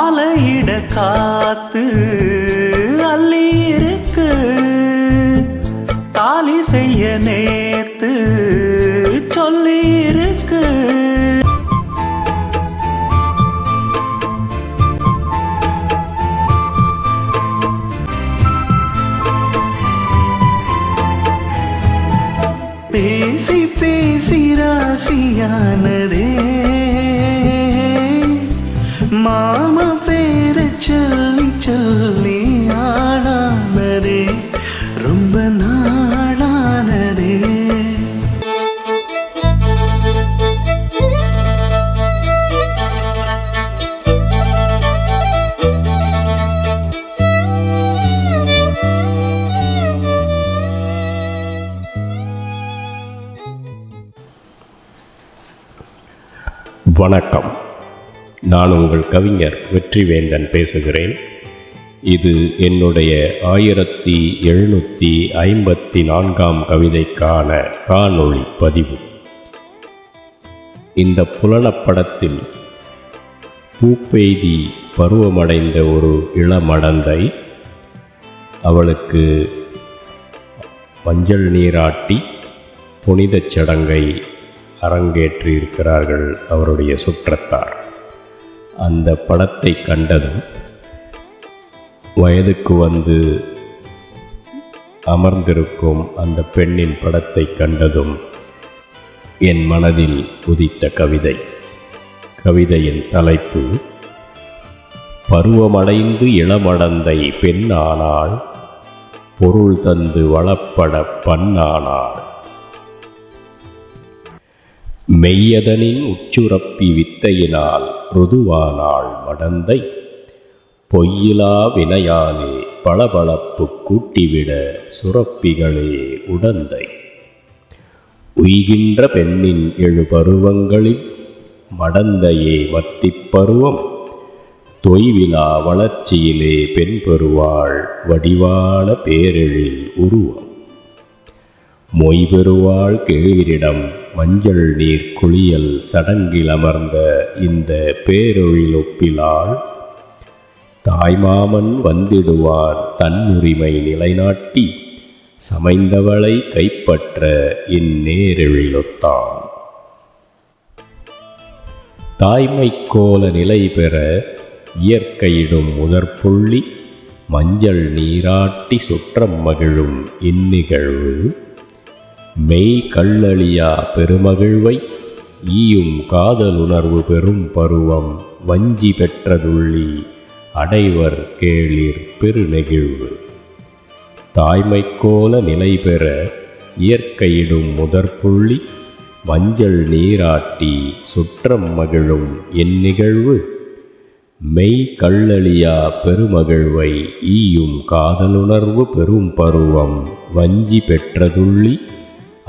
மாலையிட காத்து அள்ளி இருக்கு, தாலி செய்ய நேத்து சொல்லி இருக்கு. பேசி பேசி ராசியானதே, மாமா பேர சொல்லி சொல்லி ஆளானதே, ரொம்ப நாளானதே. வணக்கம். நான் உங்கள் கவிஞர் வெற்றிவேந்தன் பேசுகிறேன். இது என்னுடைய 1754ஆம் கவிதைக்கான காணொளி பதிவு. இந்த புலனப்படத்தில் பூப்பெய்தி பருவமடைந்த ஒரு இளமடந்தை, அவளுக்கு மஞ்சள் நீராட்டி புனிதச் சடங்கை அரங்கேற்றியிருக்கிறார்கள் அவருடைய சுற்றத்தார். அந்த படத்தை கண்டதும், வயதுக்கு வந்து அமர்ந்திருக்கும் அந்த பெண்ணின் படத்தை கண்டதும் என் மனதில் உதித்த கவிதை. கவிதையின் தலைப்பு, பருவமடைந்து இளமடந்தை பெண்ணானாள், பொருள் தந்து வளப்பட பண்ணானாள். மெய்யதனின் உச்சுரப்பி வித்தையினால் ருதுவானாள் மடந்தை, பொய்யிலா வினையாலே பளபளப்பு கூட்டிவிட சுரப்பிகளே உடந்தை. உய்கின்ற பெண்ணின் 7 பருவங்களில் மடந்தையே மத்திப் பருவம், தொய்விலா வளர்ச்சியிலே பெண் பெறுவாள் வடிவான பேரெழில் உருவம். மொய் பெறுவாள் கேளிரிடம் மஞ்சள் நீர் குளியல் சடங்கில் அமர்ந்த இந்த பேரொழிலொப்பிலாள், தாய்மாமன் வந்திடுவான் தன்னுரிமை நிலைநாட்டி, சமைந்தவளை கைப்பற்ற இந்நேரெழிலொத்தான். தாய்மைக்கோல நிலை பெற இயற்கையிடும் முதற்புள்ளி, மஞ்சள் நீராட்டி சுற்றம் மகிழும் இந்நிகழ்வு, மெய் கள்ளழியா பெருமகிழ்வை ஈயும் காதலுணர்வு பெரும் பருவம், வஞ்சி பெற்றதுள்ளி அடைவர் கேளிர் பெருநெகிழ்வு. தாய்மைக்கோல நிலை பெற இயற்கையிடும் முதற்புள்ளி, மஞ்சள் நீராட்டி சுற்றம் மகிழும் இந்நிகழ்வு, மெய் கள்ளழியா பெருமகிழ்வை ஈயும் காதலுணர்வு பெரும் பருவம், வஞ்சி பெற்றதுள்ளி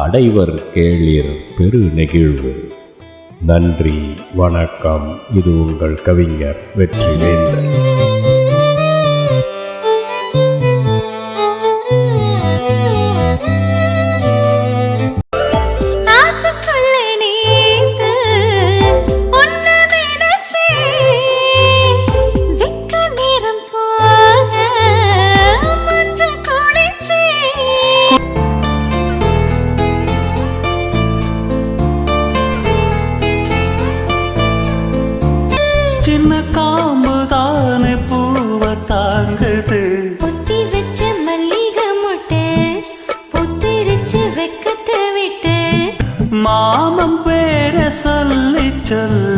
அடைவர் கேளிர் பெரு நெகிழ்வு. நன்றி, வணக்கம். இது உங்கள் கவிஞர் வெற்றிவேந்தன். சின்ன காம்புதானே பூவ தாங்குது, பொத்தி வச்ச மல்லிகை முட்டை பொத்திரிச்சு வெக்கத்தை விட்டு, மாமன் பேர சொல்லி சொல்லி